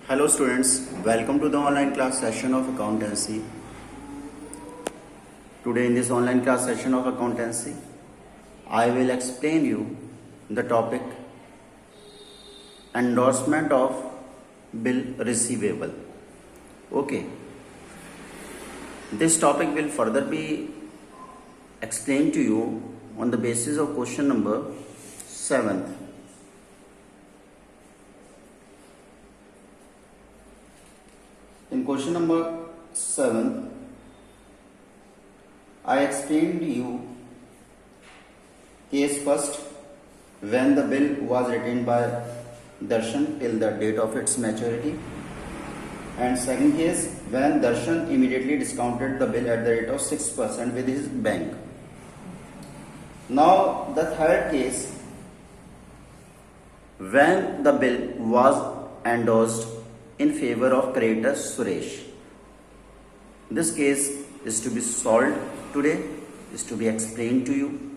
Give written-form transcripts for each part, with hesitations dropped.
Hello students, welcome to the online class session of accountancy. Today in this online class session of accountancy, I will explain you the topic endorsement of bill receivable. Okay, this topic will further be explained to you on the basis of question number 7th. In question number 7, I explained you case first when the bill was retained by Darshan till the date of its maturity, and second case when Darshan immediately discounted the bill at the rate of 6% with his bank. Now the third case when the bill was endorsed in favor of creditor Suresh. This case is to be solved today, is to be explained to you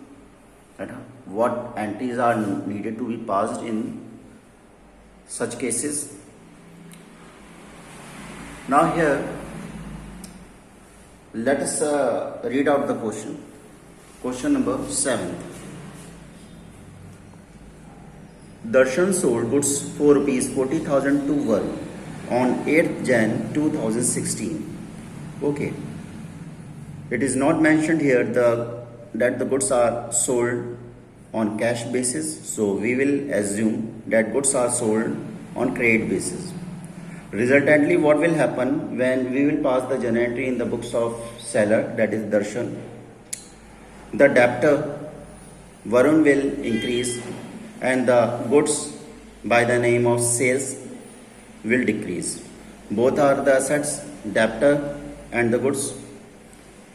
that what entries are needed to be passed in such cases. Now here let us read out the question. Question number 7. Darshan sold goods for rupees 40,000 to Varun on 8th Jan 2016. Okay. It is not mentioned here that the goods are sold on cash basis, so we will assume that goods are sold on credit basis. Resultantly, what will happen when we will pass the journal entry in the books of seller, that is Darshan, the debtor Varun will increase and the goods by the name of sales will decrease. Both are the assets, debtor and the goods.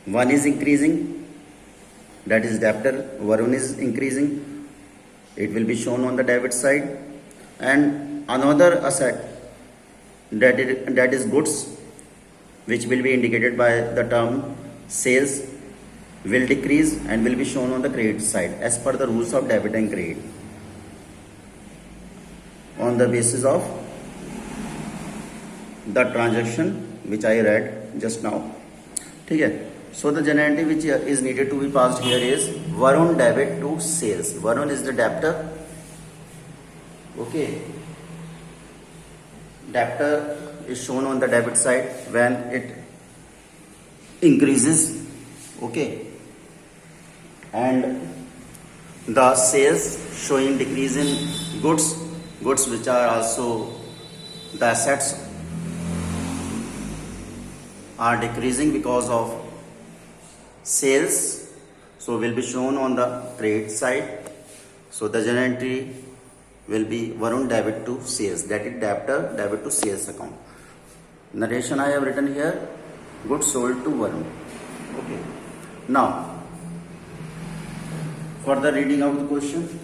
One is increasing, that is debtor, Varun is increasing. It will be shown on the debit side. And another asset, that is goods, which will be indicated by the term sales, will decrease and will be shown on the credit side as per the rules of debit and credit on the basis of the transaction which I read just now. Okay. So the journal entry which is needed to be passed here is Varun debit to sales. Varun is the debtor. Okay. Debtor is shown on the debit side when it increases. Okay. And the sales showing decrease in goods which are also the assets are decreasing because of sales, so will be shown on the credit side. So the journal entry will be Varun debit to sales, that is debtor debit to sales account. Narration I have written here, goods sold to Varun. Okay. Now for the reading of the question.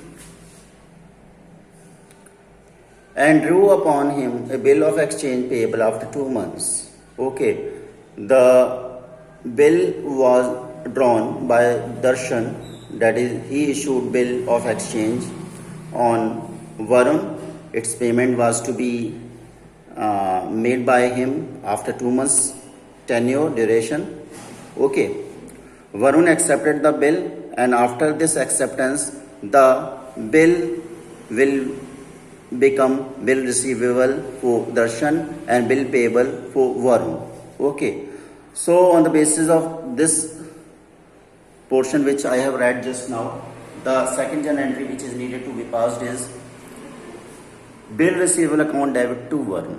And drew upon him a bill of exchange payable after 2 months. Okay. The bill was drawn by Darshan, that is he issued bill of exchange on Varun. Its payment was to be made by him after 2 months tenure duration. Okay. Varun accepted the bill, and after this acceptance the bill will become bill receivable for Darshan and bill payable for Varun. Okay. So on the basis of this portion which I have read just now, the second journal entry which is needed to be passed is bill receivable account debit to Varun.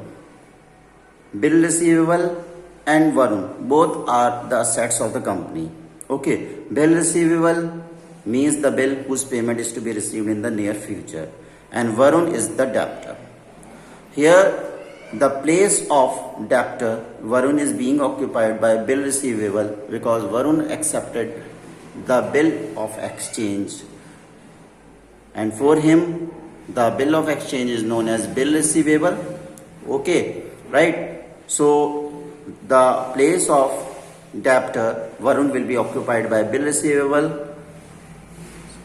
Bill receivable and Varun both are the assets of the company. Okay. Bill receivable means the bill whose payment is to be received in the near future, and Varun is the debtor. Here the place of debtor Varun is being occupied by bill receivable because Varun accepted the bill of exchange, and for him the bill of exchange is known as bill receivable. Okay, right? So the place of debtor Varun will be occupied by bill receivable.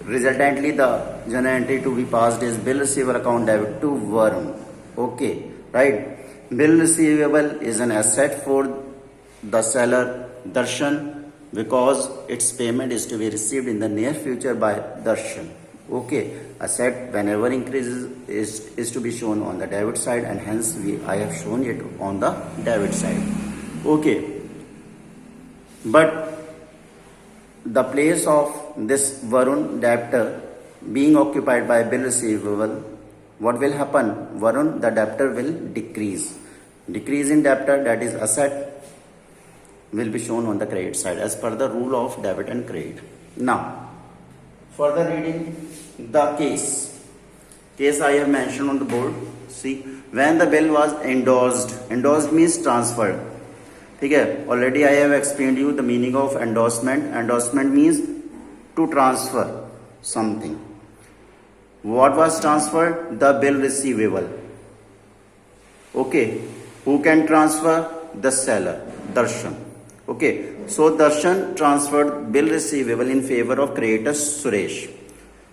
Resultantly, the journal entry to be passed is bill receivable account debit to Varun. Okay, right. Bill receivable is an asset for the seller Darshan because its payment is to be received in the near future by Darshan. Okay, asset whenever increases is to be shown on the debit side, and hence I have shown it on the debit side. Okay, but the place of this Varun debtor being occupied by bill receivable, what will happen? Varun, the debtor, will decrease. Decrease in debtor, that is asset, will be shown on the credit side as per the rule of debit and credit. Now, further reading the case. Case I have mentioned on the board. See, when the bill was endorsed. Endorsed means transferred. ठीक है, already I have explained you the meaning of endorsement. Endorsement means to transfer something. What was transferred? The bill receivable. Okay, who can transfer? The seller, Darshan. Okay, so Darshan transferred bill receivable in favor of creditor Suresh.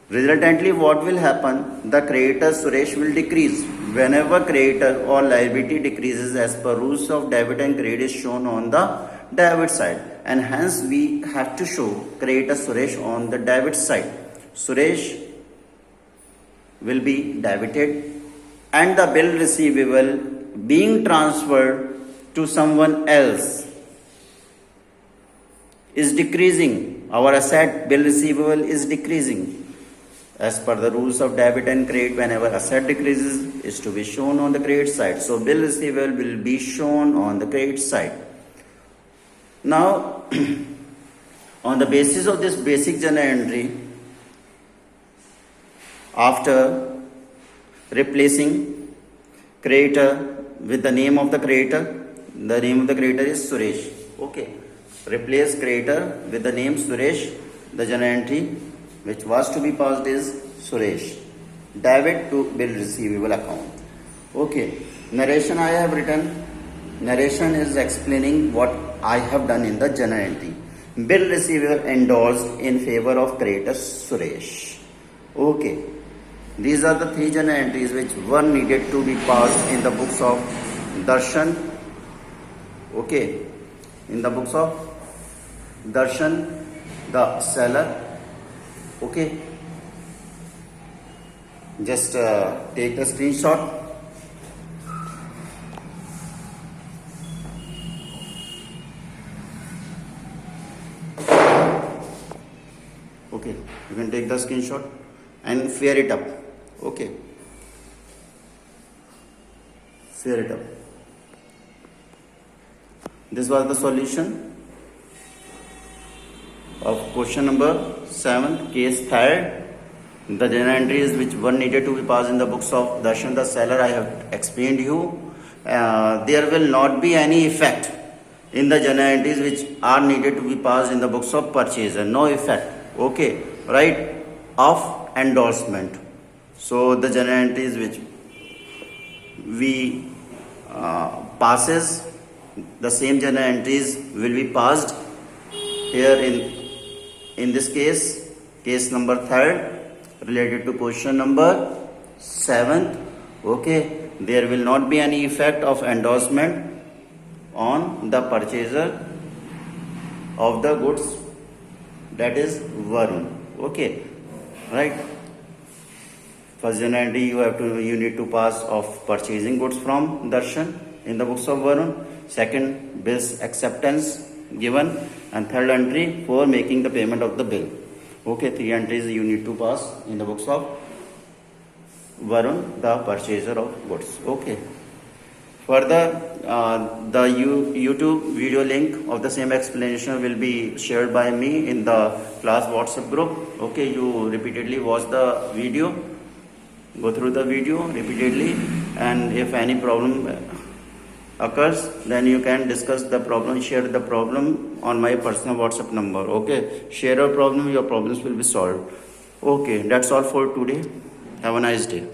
Resultantly, what will happen? The creditor Suresh will decrease. Whenever creditor or liability decreases as per rules of debit and credit is shown on the debit side, and hence we have to show creditor Suresh on the debit side. Suresh will be debited and the bill receivable being transferred to someone else is decreasing. Our asset bill receivable is decreasing. As per the rules of debit and credit, whenever asset decreases is to be shown on the credit side. So bill receivable will be shown on the credit side. Now, on the basis of this basic journal entry, after replacing creditor with the name of the creditor is Suresh. Okay, replace creditor with the name Suresh. The journal entry which was to be passed is Suresh. Debit to bill receivable account. Okay, narration I have written. Narration is explaining what I have done in the journal entry. Bill receivable endorsed in favor of creditor Suresh. Okay, these are the three journal entries which were needed to be passed in the books of Darshan. Okay, in the books of Darshan, the seller. Okay, just take the screenshot. Okay, you can take the screenshot and fear it up. Okay, fear it up. This was the solution of question number 7, case 3rd. The journal entries which were needed to be passed in the books of Darshan the seller, I have explained you. There will not be any effect in the journal entries which are needed to be passed in the books of purchaser. No effect. Okay, right, of endorsement. So the journal entries which we passes, the same journal entries will be passed here in this case number 3rd, related to question number 7th. Okay, there will not be any effect of endorsement on the purchaser of the goods, that is Varun. Okay, right. First journal entry you need to pass of purchasing goods from Darshan in the books of Varun. Second, bills acceptance given, and third entry for making the payment of the bill. Okay, 3 entries you need to pass in the books of Varun, the purchaser of goods. Okay. Further, the YouTube video link of the same explanation will be shared by me in the class WhatsApp group. Okay, you repeatedly watch the video, go through the video repeatedly, and if any problem occurs, then you can discuss the problem, share the problem on my personal WhatsApp number. Okay, share your problem, your problems will be solved. Okay, that's all for today. Have a nice day.